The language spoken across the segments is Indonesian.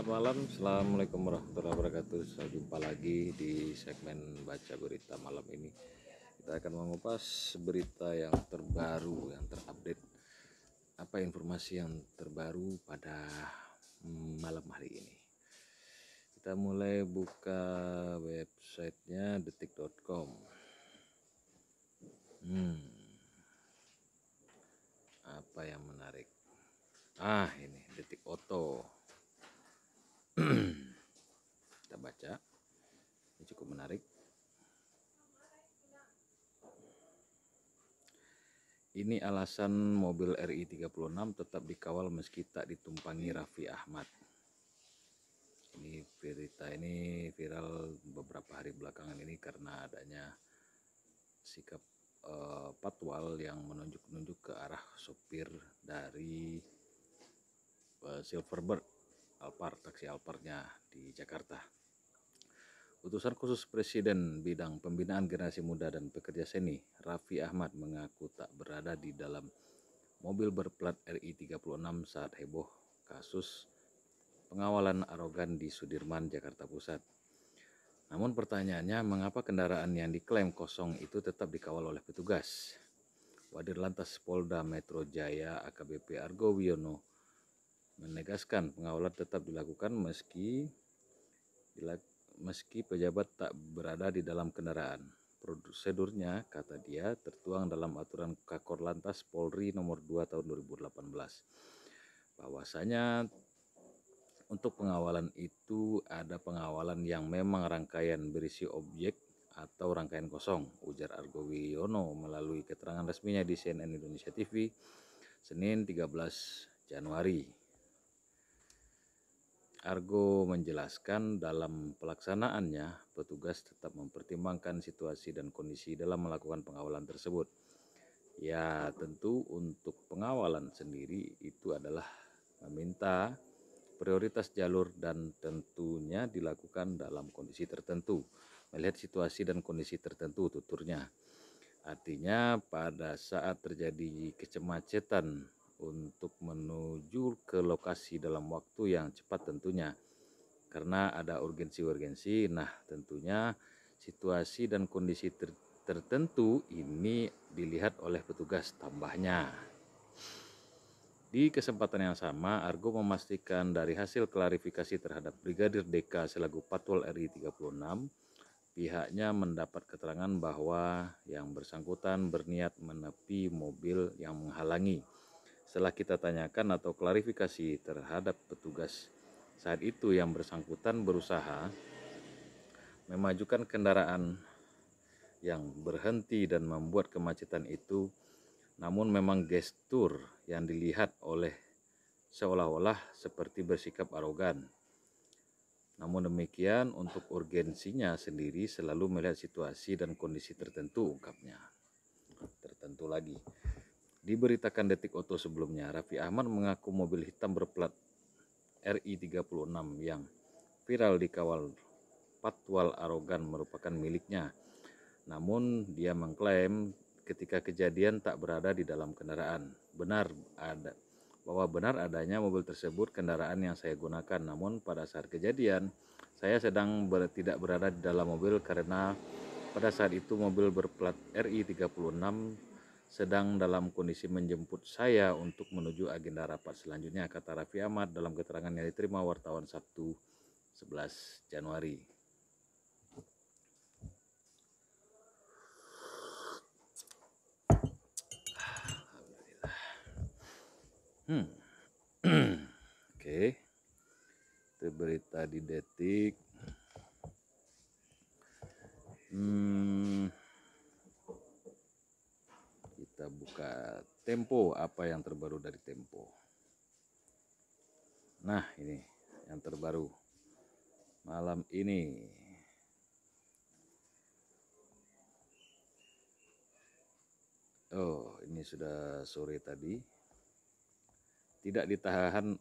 Selamat malam, Assalamualaikum warahmatullahi wabarakatuh. Jumpa lagi di segmen Baca Berita malam ini. Kita akan mengupas berita yang terbaru, yang terupdate. Apa informasi yang terbaru pada malam hari ini. Kita mulai buka websitenya detik.com. Apa yang menarik? Ini Detik Oto. Kita baca, ini cukup menarik. Ini alasan mobil RI 36 tetap dikawal meski tak ditumpangi Raffi Ahmad. Ini berita ini viral beberapa hari belakangan ini karena adanya sikap patwal yang menunjuk-nunjuk ke arah sopir dari Silverbird Alphard, taksi Alphardnya di Jakarta. Utusan khusus Presiden bidang pembinaan generasi muda dan pekerja seni, Raffi Ahmad, mengaku tak berada di dalam mobil berplat RI 36 saat heboh kasus pengawalan arogan di Sudirman, Jakarta Pusat. Namun pertanyaannya, mengapa kendaraan yang diklaim kosong itu tetap dikawal oleh petugas? Wadir Lantas Polda Metro Jaya AKBP Argo Wiono menegaskan pengawalan tetap dilakukan meski pejabat tak berada di dalam kendaraan. Prosedurnya, kata dia, tertuang dalam aturan Kakor Lantas Polri nomor 2 tahun 2018. Bahwasanya untuk pengawalan itu ada pengawalan yang memang rangkaian berisi objek atau rangkaian kosong, ujar Argo Wiono melalui keterangan resminya di CNN Indonesia TV Senin 13 Januari. Argo menjelaskan dalam pelaksanaannya, petugas tetap mempertimbangkan situasi dan kondisi dalam melakukan pengawalan tersebut. Ya, tentu untuk pengawalan sendiri itu adalah meminta prioritas jalur dan tentunya dilakukan dalam kondisi tertentu, melihat situasi dan kondisi tertentu, tuturnya. Artinya pada saat terjadi kemacetan untuk menuju ke lokasi dalam waktu yang cepat tentunya, karena ada urgensi-urgensi. Nah, tentunya situasi dan kondisi tertentu ini dilihat oleh petugas, tambahnya. Di kesempatan yang sama, Argo memastikan dari hasil klarifikasi terhadap Brigadir DK selaku Patwal RI 36, pihaknya mendapat keterangan bahwa yang bersangkutan berniat menepi mobil yang menghalangi. Setelah kita tanyakan atau klarifikasi terhadap petugas, saat itu yang bersangkutan berusaha memajukan kendaraan yang berhenti dan membuat kemacetan itu, namun memang gestur yang dilihat oleh seolah-olah seperti bersikap arogan. Namun demikian, untuk urgensinya sendiri selalu melihat situasi dan kondisi tertentu, ungkapnya. Tertentu lagi. Diberitakan Detik Oto sebelumnya, Raffi Ahmad mengaku mobil hitam berplat RI 36 yang viral dikawal patwal arogan merupakan miliknya. Namun dia mengklaim ketika kejadian tak berada di dalam kendaraan. Bahwa benar adanya mobil tersebut kendaraan yang saya gunakan, namun pada saat kejadian saya sedang tidak berada di dalam mobil karena pada saat itu mobil berplat RI 36 sedang dalam kondisi menjemput saya untuk menuju agenda rapat selanjutnya, kata Raffi Ahmad dalam keterangan yang diterima wartawan Sabtu 11 Januari. Oke, itu berita di Detik. Kita buka Tempo, apa yang terbaru dari Tempo. Nah, ini yang terbaru malam ini. Oh, ini sudah sore tadi. Tidak ditahan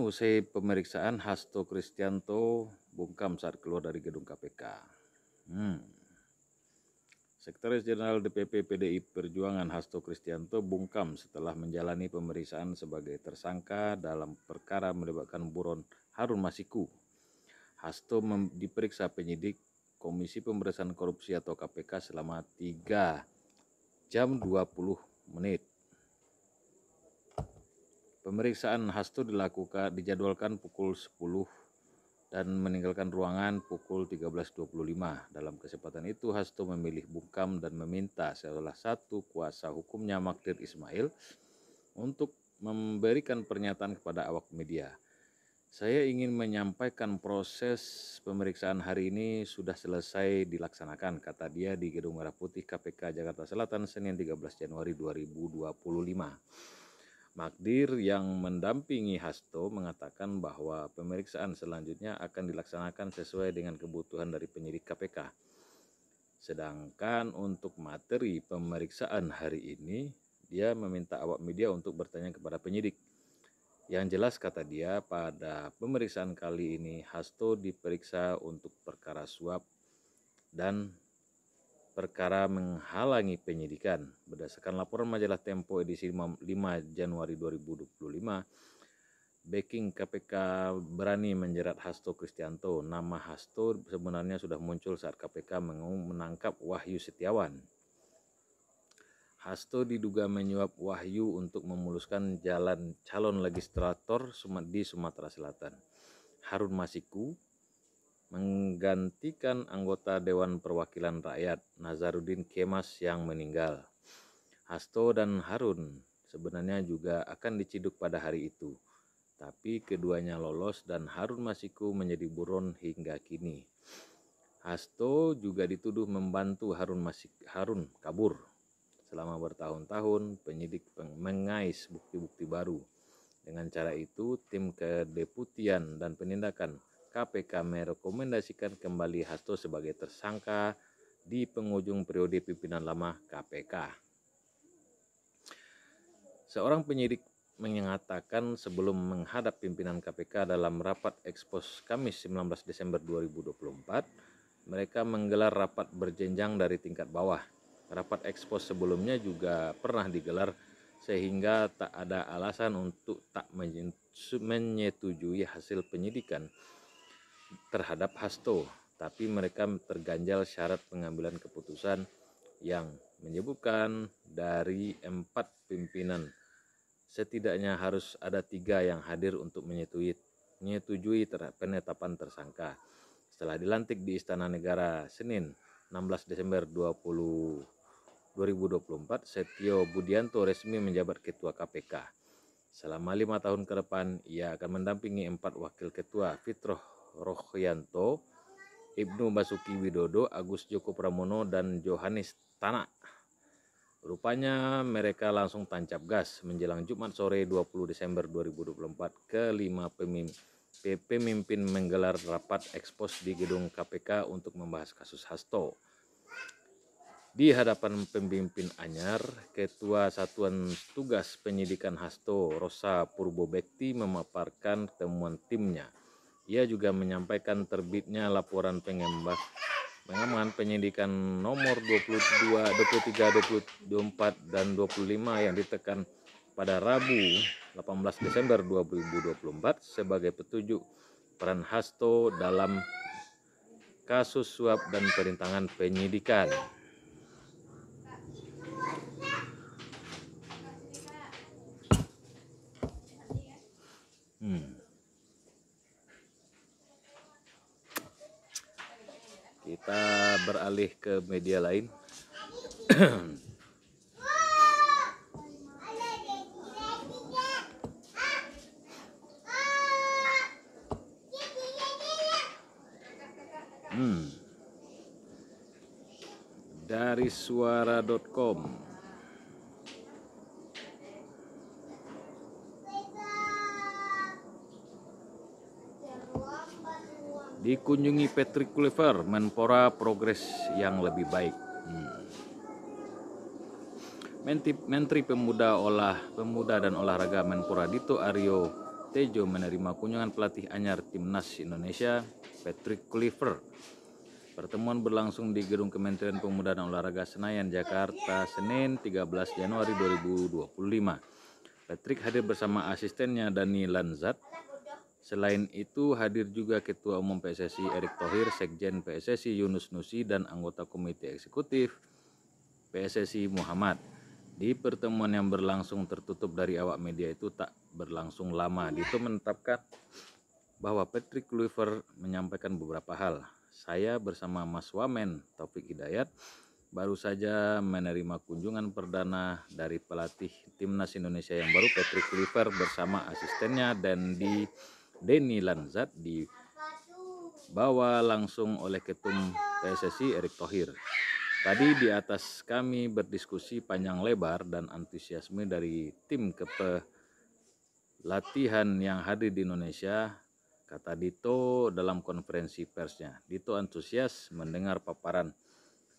usai pemeriksaan Hasto Kristianto bungkam saat keluar dari gedung KPK. Sekretaris Jenderal DPP PDI Perjuangan Hasto Kristianto bungkam setelah menjalani pemeriksaan sebagai tersangka dalam perkara melibatkan buron Harun Masiku. Hasto diperiksa penyidik Komisi Pemberantasan Korupsi atau KPK selama 3 jam 20 menit. Pemeriksaan Hasto dijadwalkan pukul 10 dan meninggalkan ruangan pukul 13.25. Dalam kesempatan itu, Hasto memilih bungkam dan meminta salah satu kuasa hukumnya Magdir Ismail untuk memberikan pernyataan kepada awak media. Saya ingin menyampaikan proses pemeriksaan hari ini sudah selesai dilaksanakan, kata dia di Gedung Merah Putih KPK Jakarta Selatan Senin 13 Januari 2025. Magdir yang mendampingi Hasto mengatakan bahwa pemeriksaan selanjutnya akan dilaksanakan sesuai dengan kebutuhan dari penyidik KPK. Sedangkan untuk materi pemeriksaan hari ini, dia meminta awak media untuk bertanya kepada penyidik. Yang jelas, kata dia, pada pemeriksaan kali ini Hasto diperiksa untuk perkara suap dan perkara menghalangi penyidikan. Berdasarkan laporan majalah Tempo edisi 5 Januari 2025, backing KPK berani menjerat Hasto Kristianto. Nama Hasto sebenarnya sudah muncul saat KPK menangkap Wahyu Setiawan. Hasto diduga menyuap Wahyu untuk memuluskan jalan calon legislator di Sumatera Selatan. Harun Masiku menggantikan anggota Dewan Perwakilan Rakyat Nazarudin Kemas yang meninggal. Hasto dan Harun sebenarnya juga akan diciduk pada hari itu, tapi keduanya lolos dan Harun Masiku menjadi buron hingga kini. Hasto juga dituduh membantu Harun kabur. Selama bertahun-tahun penyidik mengais bukti-bukti baru. Dengan cara itu, tim kedeputian dan penindakan KPK merekomendasikan kembali Hasto sebagai tersangka di penghujung periode pimpinan lama KPK. Seorang penyidik mengatakan sebelum menghadap pimpinan KPK dalam rapat ekspos Kamis 19 Desember 2024, mereka menggelar rapat berjenjang dari tingkat bawah. Rapat ekspos sebelumnya juga pernah digelar sehingga tak ada alasan untuk tak menyetujui hasil penyidikan terhadap Hasto, tapi mereka terganjal syarat pengambilan keputusan yang menyebutkan dari 4 pimpinan setidaknya harus ada 3 yang hadir untuk menyetujui penetapan tersangka. Setelah dilantik di Istana Negara Senin 16 Desember 2024, Setio Budianto resmi menjabat Ketua KPK. Selama 5 tahun ke depan, ia akan mendampingi 4 wakil ketua, Fitroh Rohyanto, Ibnu Basuki Widodo, Agus Joko Pramono, dan Johanis Tanak. Rupanya mereka langsung tancap gas menjelang Jumat sore 20 Desember 2024 kelima pemimpin menggelar rapat ekspos di gedung KPK untuk membahas kasus Hasto. Di hadapan pemimpin anyar, Ketua Satuan Tugas Penyidikan Hasto, Rosa Purbobekti, memaparkan temuan timnya. Ia juga menyampaikan terbitnya laporan pengembangan penyidikan nomor 22, 23, 24, dan 25 yang ditekan pada Rabu 18 Desember 2024 sebagai petunjuk peran Hasto dalam kasus suap dan perintangan penyidikan. Kita beralih ke media lain. Dari suara.com. Dikunjungi Patrick Kluivert, Menpora progres yang lebih baik. Menteri Pemuda dan Olahraga Menpora Dito Aryo Tejo menerima kunjungan pelatih anyar Timnas Indonesia, Patrick Kluivert. Pertemuan berlangsung di Gedung Kementerian Pemuda dan Olahraga Senayan, Jakarta, Senin 13 Januari 2025. Patrick hadir bersama asistennya Dani Lanzat. Selain itu hadir juga Ketua Umum PSSI Erick Thohir, Sekjen PSSI Yunus Nusi, dan anggota Komite Eksekutif PSSI Muhammad. Di pertemuan yang berlangsung tertutup dari awak media itu tak berlangsung lama. Dito menetapkan bahwa Patrick Kluivert menyampaikan beberapa hal. Saya bersama Mas Wamen Taufik Hidayat baru saja menerima kunjungan perdana dari pelatih Timnas Indonesia yang baru, Patrick Kluivert, bersama asistennya dan Deni Lanzat, dibawa langsung oleh Ketum PSSI Erick Thohir. Tadi di atas kami berdiskusi panjang lebar dan antusiasme dari tim kepelatihan yang hadir di Indonesia, kata Dito dalam konferensi persnya. Dito antusias mendengar paparan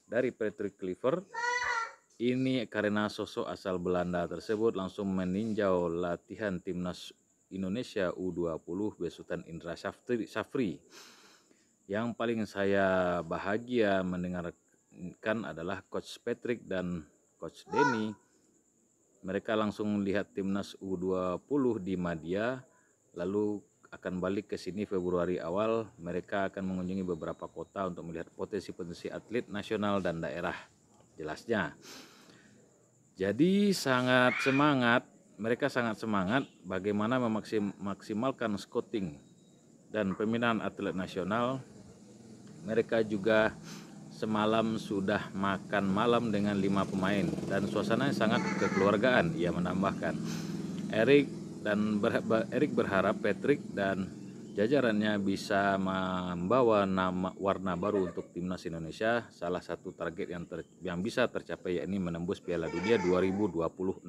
dari Patrick Kluivert. Ini karena sosok asal Belanda tersebut langsung meninjau latihan Timnas Indonesia U20 besutan Indra Syafri. Yang paling saya bahagia mendengarkan adalah Coach Patrick dan Coach Denny. Mereka langsung melihat Timnas U20 di Madia, lalu akan balik ke sini Februari awal. Mereka akan mengunjungi beberapa kota untuk melihat potensi-potensi atlet nasional dan daerah, jelasnya. Jadi mereka sangat semangat bagaimana memaksimalkan scouting dan pembinaan atlet nasional. Mereka juga semalam sudah makan malam dengan 5 pemain dan suasananya sangat kekeluargaan. Ia menambahkan, Erick berharap Patrick dan jajarannya bisa membawa warna baru untuk Timnas Indonesia. Salah satu target yang bisa tercapai yakni menembus Piala Dunia 2026.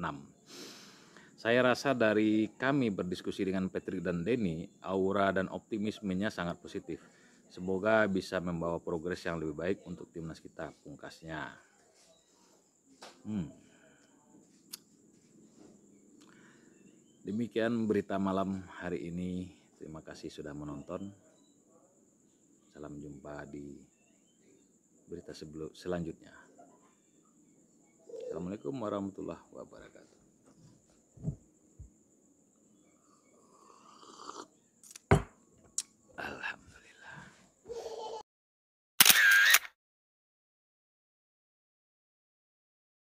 Saya rasa dari kami berdiskusi dengan Patrick dan Denny, aura dan optimismenya sangat positif. Semoga bisa membawa progres yang lebih baik untuk timnas kita, pungkasnya. Demikian berita malam hari ini. Terima kasih sudah menonton. Salam jumpa di berita selanjutnya. Assalamualaikum warahmatullahi wabarakatuh.